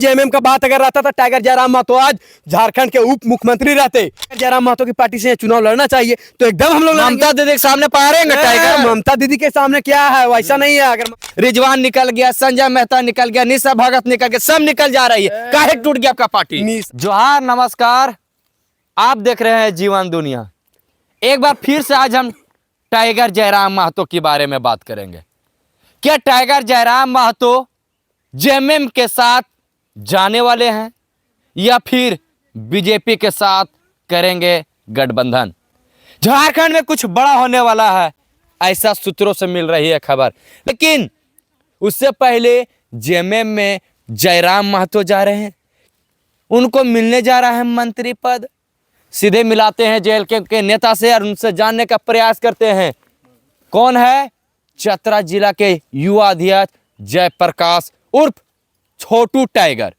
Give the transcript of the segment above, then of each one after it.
JMM का बात अगर रहता था टाइगर जयराम महतो आज झारखंड के उप मुख्यमंत्री रहते। जयराम महतो की पार्टी से चुनाव लड़ना चाहिए तो एकदम हम लोग ममता दीदी के सामने पारेंगे टाइगर। ममता दीदी के सामने क्या है, वैसा नहीं है। अगर रिजवान निकल गया, संजय मेहता निकल गया, निशा भगत निकल गया, सब निकल जा रही है, काहे टूट गया आपका पार्टी। जोहार नमस्कार, आप देख रहे हैं जीवन दुनिया। एक बार फिर से आज हम टाइगर जयराम महतो के बारे में बात करेंगे। क्या टाइगर जयराम महतो जेएमएम के साथ जाने वाले हैं या फिर बीजेपी के साथ करेंगे गठबंधन? झारखंड में कुछ बड़ा होने वाला है, ऐसा सूत्रों से मिल रही है खबर। लेकिन उससे पहले जेएमएम में जयराम महतो जा रहे हैं, उनको मिलने जा रहा है मंत्री पद। सीधे मिलाते हैं जेल के नेता से और उनसे जानने का प्रयास करते हैं कौन है चतरा जिला के युवा अध्यक्ष जयप्रकाश उर्फ छोटू टाइगर।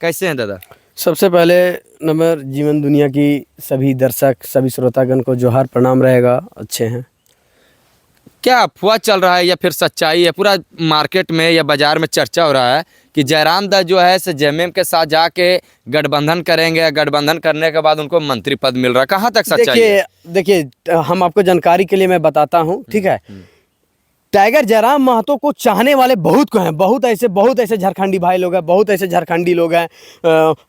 कैसे हैं दादा? सबसे पहले नंबर जीवन दुनिया की सभी दर्शक सभी श्रोतागण को जोहार प्रणाम रहेगा। अच्छे हैं? क्या अफवाह चल रहा है या फिर सच्चाई है? पूरा मार्केट में या बाजार में चर्चा हो रहा है कि जयराम दा जो है जेएमएम के साथ जाके गठबंधन करेंगे, गठबंधन करने के बाद उनको मंत्री पद मिल रहा है। कहाँ तक सच्चाई है? देखिए हम आपको जानकारी के लिए मैं बताता हूँ, ठीक है। टाइगर जयराम महतो को चाहने वाले बहुत को हैं, बहुत ऐसे झारखंडी भाई लोग हैं, बहुत ऐसे झारखंडी लोग हैं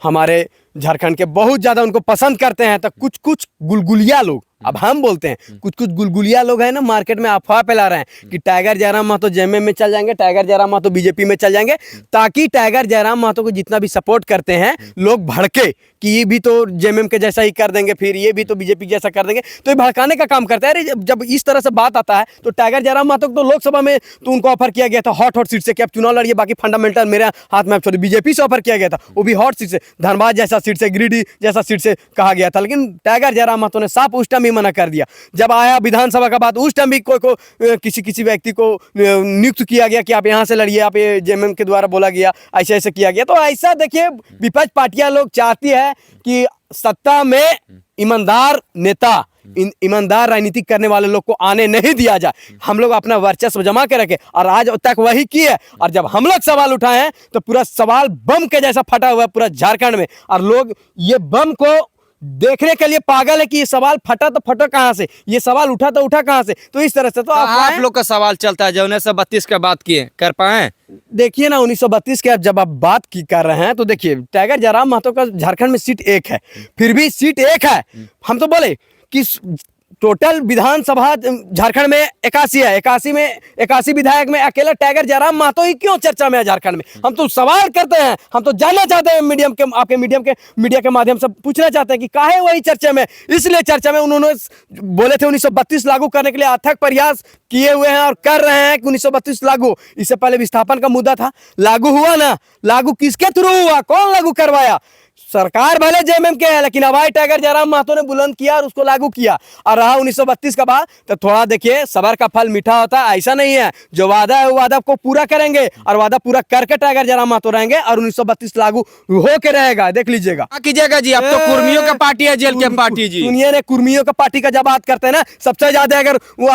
हमारे झारखंड के, बहुत ज़्यादा उनको पसंद करते हैं। तो कुछ गुलगुलिया लोग, अब हम बोलते हैं कुछ गुलगुलिया लोग हैं ना, मार्केट में अफवाह फैला रहे हैं कि टाइगर जयराम महतो जेएमएम में चल जाएंगे, टाइगर जयराम महतो बीजेपी में चल जाएंगे, ताकि टाइगर जयराम महतो को जितना भी सपोर्ट करते हैं लोग भड़के कि ये भी तो जेएमएम के जैसा ही कर देंगे, फिर ये भी तो बीजेपी जैसा कर देंगे, तो ये भड़काने का काम करता है। अरे जब इस तरह से बात आता है तो टाइगर जयराम महतो को तो लोकसभा में तो उनको ऑफर किया गया था हॉट सीट से कि आप चुनाव लड़िए, बाकी फंडामेंटल मेरे हाथ में आप छोड़िए। बीजेपी से ऑफर किया गया था, वो भी हॉट सीट से, धनबाद जैसा सीट से, गिरिडीह जैसा सीट से कहा गया था। लेकिन टाइगर जयराम महतो ने साफ उस टाइम ही मना कर दिया। जब आया विधानसभा का बात, उस टाइम भी किसी व्यक्ति को नियुक्त किया गया कि आप यहाँ से लड़िए, आप ये जेएमएम के द्वारा बोला गया, ऐसे किया गया। तो ऐसा देखिए विपक्ष पार्टियां लोग चाहती है कि सत्ता में ईमानदार नेता, ईमानदार राजनीति करने वाले लोग को आने नहीं दिया जाए, हम लोग अपना वर्चस्व जमा के रखे, और आज तक वही किए। और जब हम लोग सवाल उठाए हैं तो पूरा सवाल बम के जैसा फटा हुआ है पूरा झारखंड में, और लोग ये बम को देखने के लिए पागल है कि ये सवाल फटा तो फटा कहां से, ये सवाल उठा तो उठा कहां से। तो इस तरह से तो आप लोग का सवाल चलता है जो 1932 का बात किए, कर पाए? देखिए ना, 1932 के जब आप बात कर रहे हैं तो देखिए टाइगर जयराम महतो का झारखंड में सीट एक है, फिर भी सीट एक है। हम तो बोले कि टोटल विधानसभा झारखंड में 81 है, 81 विधायक में अकेला टाइगर जयराम महतो ही क्यों चर्चा में है झारखंड में? हम तो सवाल करते हैं, हम तो जानना चाहते हैं, आपके मीडिया के माध्यम से पूछना चाहते हैं कि काहे वही चर्चा में। इसलिए चर्चा में उन्होंने बोले थे 1932 लागू करने के लिए अथक प्रयास किए हुए हैं और कर रहे हैं कि 1932 लागू। इससे पहले विस्थापन का मुद्दा था, लागू हुआ ना, लागू किसके थ्रू हुआ, कौन लागू करवाया? सरकार भले जेएमएम के है, लेकिन आवाज टाइगर जयराम महतो ने बुलंद किया और उसको लागू किया। और रहा 1932 का बाद, तो थोड़ा देखिए सबर का फल मीठा होता है, ऐसा नहीं है। जो वादा है वो वादा को पूरा करेंगे, और वादा पूरा करके टाइगर जयराम महतो रहेंगे, और 1932 लागू हो के रहेगा, देख लीजिएगा। कीजिएगा जी, अब तो कुर्मियों का पार्टी है, जेल कैंप पार्टी जी। सुनिए ने, कुर्मियों का पार्टी का जब बात करते हैं ना, सबसे ज्यादा अगर वो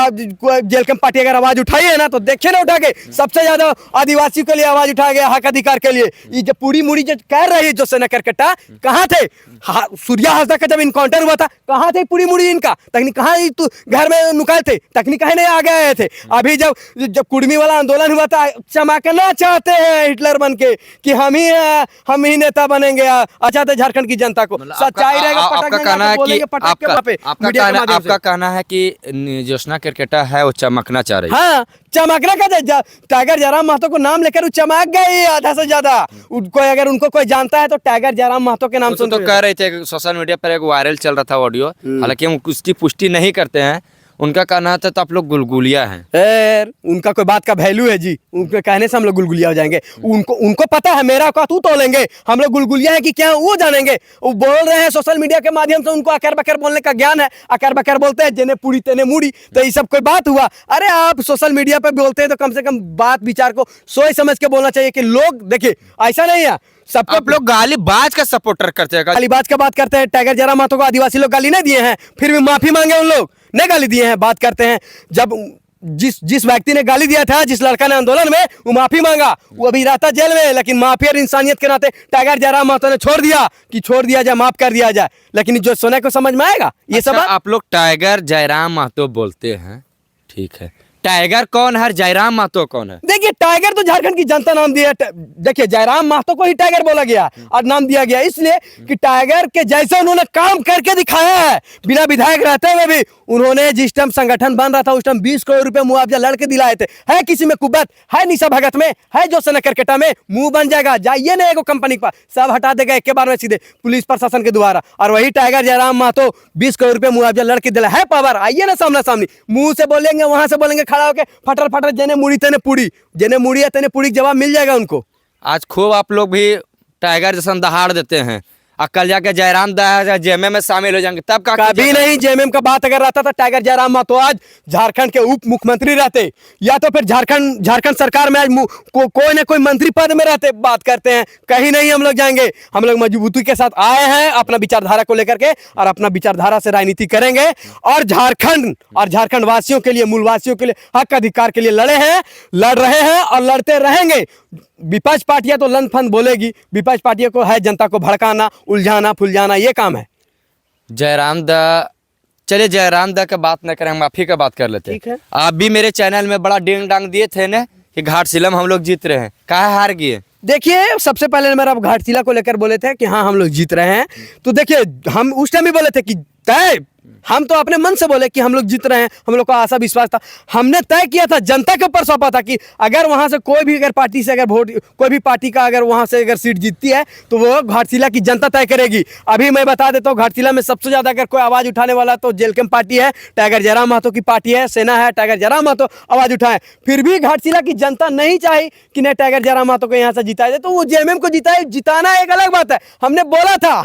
जेल कैंप पार्टी अगर आवाज उठाई है ना, तो देखिए ना उठा के सबसे ज्यादा आदिवासी के लिए आवाज उठाया गया, हक अधिकार के लिए। ये जो पूरी मुड़ी जो कर रही है जो सेना करकट्टा, कहाँ थे? सूर्या हाजदा का जब इनकाउंटर हुआ था, कहाँ थे पूरी मुड़ी इनका? तकनीक कहाँ तू घर में नुकाए थे, तकनीक कहीं नहीं आ गए थे। अभी जब कुर्मी वाला आंदोलन हुआ था, चमकना चाहते हैं हिटलर बन के कि हम ही नेता बनेंगे। अच्छा था झारखंड की जनता को सच्चाई रहेगा। आपका कहना है कि ज्योत्सना क्रिकेटा है वो चमकना चाह रही है। हाँ, चमकना का टाइगर जयराम महतो को नाम लेकर वो चमक गई आधा से ज्यादा। अगर उनको कोई जानता है तो टाइगर जयराम महतो के नाम से तो कह रहे थे, सोशल मीडिया पर एक वायरल चल रहा था ऑडियो, हालांकि हम उसकी पुष्टि नहीं करते हैं। उनका कहना था तो आप लोग गुलगुलिया हैं। उनका कोई बात का वैल्यू है जी? उनके कहने से हम लोग गुलगुलिया हो जाएंगे? उनको पता है मेरा का तू तोलेंगे, हम लोग गुलगुलिया है कि क्या वो जानेंगे। वो बोल रहे हैं सोशल मीडिया के माध्यम से, उनको अकर बकर बोलने का ज्ञान है। अकर बकर बोलते हैं, जेने पूरी तेने मुड़ी, तो ये सब कोई बात हुआ? अरे आप सोशल मीडिया पे बोलते हैं तो कम से कम बात विचार को सोच समझ के बोलना चाहिए कि लोग देखिए ऐसा नहीं है सबको। आप लोग गालीबाज का सपोर्टर करते हैं, गालीबाज का बात करते हैं। टाइगर जयराम महतो को आदिवासी लोग गाली नहीं दिए हैं, फिर भी माफी मांगे उन लोग, नहीं गाली दिए हैं। बात करते हैं जब जिस जिस व्यक्ति ने गाली दिया था, जिस लड़का ने आंदोलन में, वो माफी मांगा, वो अभी रहता जेल में, लेकिन माफी और इंसानियत के नाते टाइगर जयराम महतो ने छोड़ दिया जाए, माफ कर दिया जाए। लेकिन जो सुने को समझ में आएगा ये सब बात? आप लोग टाइगर जयराम महतो बोलते हैं, ठीक है, टाइगर कौन है, जयराम महतो कौन है? देखिए, टाइगर तो झारखंड की जनता नाम दिया। देखिए, जयराम महतो को ही टाइगर बोला गया और नाम दिया गया इसलिए कि टाइगर के जैसे उन्होंने काम करके दिखाया है। बिना विधायक रहते हुए भी उन्होंने जिस टाइम संगठन बन रहा था उस टाइम 20 करोड़ रुपए मुआवजा लड़के दिलाए थे। है किसी में कुबत? है निशा भगत में? है जो सना करकेटा में? मुंह बन जाएगा, जाइए ना एगो कंपनी पर, सब हटा देगा एक के बार में सीधे पुलिस प्रशासन के द्वारा। और वही टाइगर जयराम महतो 20 करोड़ रुपए मुआवजा लड़के दिला है। पावर आइए ना सामना सामनी, मुंह से बोलेंगे, वहां से बोलेंगे, खड़ा होकर फटर फटर जेने मुड़ी तेने पूड़ी, जेने मुड़ी है तेने पूड़ी, जवाब मिल जाएगा उनको। आज खूब आप लोग भी टाइगर जैसा दहाड़ देते हैं, और कल जाके जयराम जेएमएम में शामिल हो जाएंगे, तब का कभी नहीं। जेएमएम का बात अगर रहता था, टाइगर जयराम महतो आज झारखंड के उप मुख्यमंत्री रहते, या तो फिर झारखंड सरकार में आज कोई ना कोई मंत्री पद में रहते। बात करते हैं, कहीं नहीं हम लोग जाएंगे। हम लोग मजबूती के साथ आए हैं अपना विचारधारा को लेकर के, और अपना विचारधारा से राजनीति करेंगे, और झारखंड वासियों के लिए, मूल वासियों के लिए, हक अधिकार के लिए लड़ रहे हैं और लड़ते रहेंगे। विपक्ष पार्टियां तो लन फन बोलेगी, विपक्ष पार्टियों को है जनता को भड़काना, उलझाना, फुलझाना, ये काम है। चलिए जयराम दा का बात न करें, माफी का बात कर लेते ठीक है। आप भी मेरे चैनल में बड़ा डिंग डांग दिए थे ना कि घाटशिला में हम लोग जीत रहे हैं, काहे हार गए? देखिए, सबसे पहले मेरा घाटशिला को लेकर बोले थे कि हाँ हम लोग जीत रहे हैं, तो देखिए हम उस टाइम भी बोले थे कि तय, हम तो अपने मन से बोले कि हम लोग जीत रहे हैं, हम लोग को आशा विश्वास था। हमने तय किया था, जनता के ऊपर सौंपा था कि अगर वहां से कोई भी अगर पार्टी से अगर वोट, कोई भी पार्टी का अगर वहां से अगर सीट जीतती है तो वो घाटशिला की जनता तय करेगी। अभी मैं बता देता हूँ, घाटशिला में सबसे ज्यादा अगर कोई आवाज उठाने वाला तो जेलकेम पार्टी है, टाइगर जयराम महतो की पार्टी है, सेना है, टाइगर जयराम महतो आवाज उठाए। फिर भी घाटशिला की जनता नहीं चाही कि नहीं टाइगर जयराम महतो को यहाँ से जिताए, तो वो जेएमएम को जिताए। जिताना एक अलग बात है, हमने बोला था,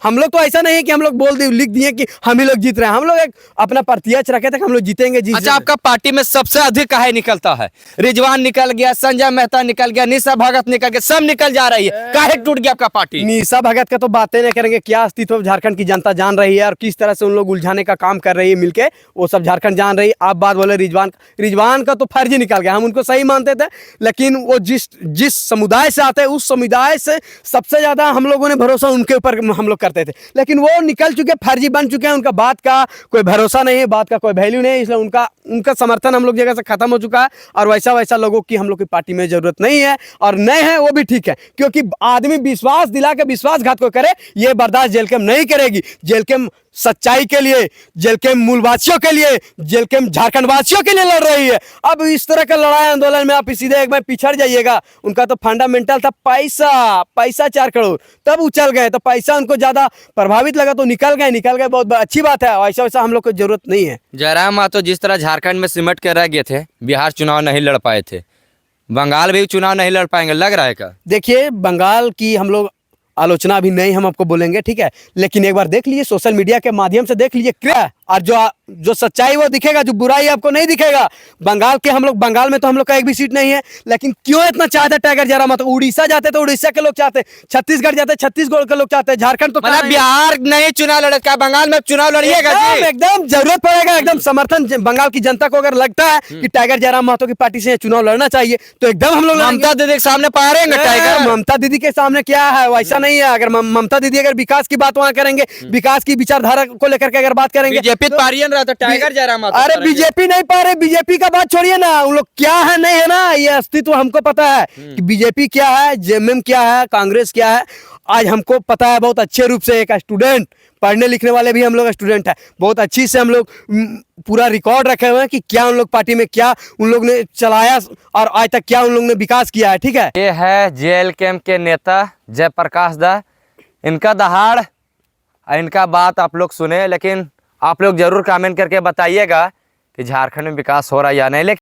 हम लोग तो ऐसा नहीं है कि हम लोग बोल दिए, लिख दिए कि हम ही लोग जीत रहे हैं। हम लोग एक अपना प्रत्यक्ष रखे थे कि हम लोग जीतेंगे। अच्छा, आपका पार्टी में सबसे अधिक काहे निकलता है? रिजवान निकल गया, संजय मेहता निकल गया, निशा भगत निकल गया, सब निकल जा रही है, काहे टूट गया आपका पार्टी? निशा भगत का तो बातें नहीं करेंगे, क्या अस्तित्व झारखंड की जनता जान रही है और किस तरह से उन लोग उलझाने का काम कर रही है मिलके, वो सब झारखंड जान रही है। आप बात बोले रिजवान का तो फर्जी निकल गया, हम उनको सही मानते थे, लेकिन वो जिस समुदाय से आते हैं उस समुदाय से सबसे ज्यादा हम लोगों ने भरोसा उनके ऊपर हम लोग करते थे, लेकिन वो निकल चुके, फर्जी बन चुके हैं। उनका बात का कोई भरोसा नहीं है, बात का कोई वैल्यू नहीं है, इसलिए उनका समर्थन हम लोग जगह से खत्म हो चुका है। और वैसा लोगों की हम लोग की पार्टी में जरूरत नहीं है, और नहीं है वो भी ठीक है, क्योंकि आदमी विश्वास दिला के विश्वासघात को करे, ये बर्दाश्त जेलकेम नहीं करेगी। जेलकेम सच्चाई के लिए, जेलकेम मूलवासियों के लिए, जेलकेम झारखंड वासियों के लिए लड़ रही है। अब इस तरह का लड़ाई आंदोलन में आप सीधे एक बार पिछड़ जाइएगा। उनका तो फंडामेंटल था पैसा 4 करोड़, तब उछल गए, तो पैसा उनको ज्यादा प्रभावित लगा तो निकल गए। बहुत अच्छी बात है, वैसा हम लोग को जरूरत नहीं है। जयराम महतो जिस तरह झारखंड में सिमट के रह गए थे, बिहार चुनाव नहीं लड़ पाए थे, बंगाल भी चुनाव नहीं लड़ पाएंगे, लग रहा है क्या? देखिए, बंगाल की हम लोग आलोचना भी नहीं हम आपको बोलेंगे, ठीक है, लेकिन एक बार देख लीजिए, सोशल मीडिया के माध्यम से देख लीजिए क्या, और जो सच्चाई वो दिखेगा, जो बुराई आपको नहीं दिखेगा। बंगाल में तो हम लोग का एक भी सीट नहीं है, लेकिन क्यों इतना चाहते टाइगर जयराम महतो? उड़ीसा जाते तो उड़ीसा के लोग चाहते, छत्तीसगढ़ जाते छत्तीसगढ़ के लोग चाहते, झारखंड तो मतलब बिहार नहीं चुनाव लड़े, क्या बंगाल में चुनाव लड़िएगा? एकदम जरूरत पड़ेगा, एकदम समर्थन बंगाल की जनता को अगर लगता है कि टाइगर जयराम महतो की पार्टी से चुनाव लड़ना चाहिए, तो एकदम हम लोग ममता दीदी के सामने पारेंगे टाइगर। ममता दीदी के सामने क्या है, वैसा नहीं है। अगर ममता दीदी अगर विकास की बात वहां करेंगे, विकास की विचारधारा को लेकर के अगर बात करेंगे, बीजेपी पारियन रहा था, टाइगर जयराम महतो। अरे बीजेपी नहीं पा रहे, बीजेपी का बात छोड़िए ना, उन लोग क्या है नहीं है ना, ये अस्तित्व हमको पता है कि बीजेपी क्या है, जेएमएम क्या है, कांग्रेस क्या है, आज हमको पता है बहुत अच्छे रूप से। एक स्टूडेंट, पढ़ने लिखने वाले भी हम लोग स्टूडेंट है, बहुत अच्छी से हम लोग पूरा रिकॉर्ड रखे हुए हैं कि क्या उन लोग पार्टी में क्या उन लोग ने चलाया और आज तक क्या उन लोग ने विकास किया है, ठीक है। ये है जेएलकेम के नेता जयप्रकाश दा, इनका दहाड़, इनका बात आप लोग सुने, लेकिन आप लोग जरूर कमेंट करके बताइएगा कि झारखंड में विकास हो रहा है या नहीं। लेकिन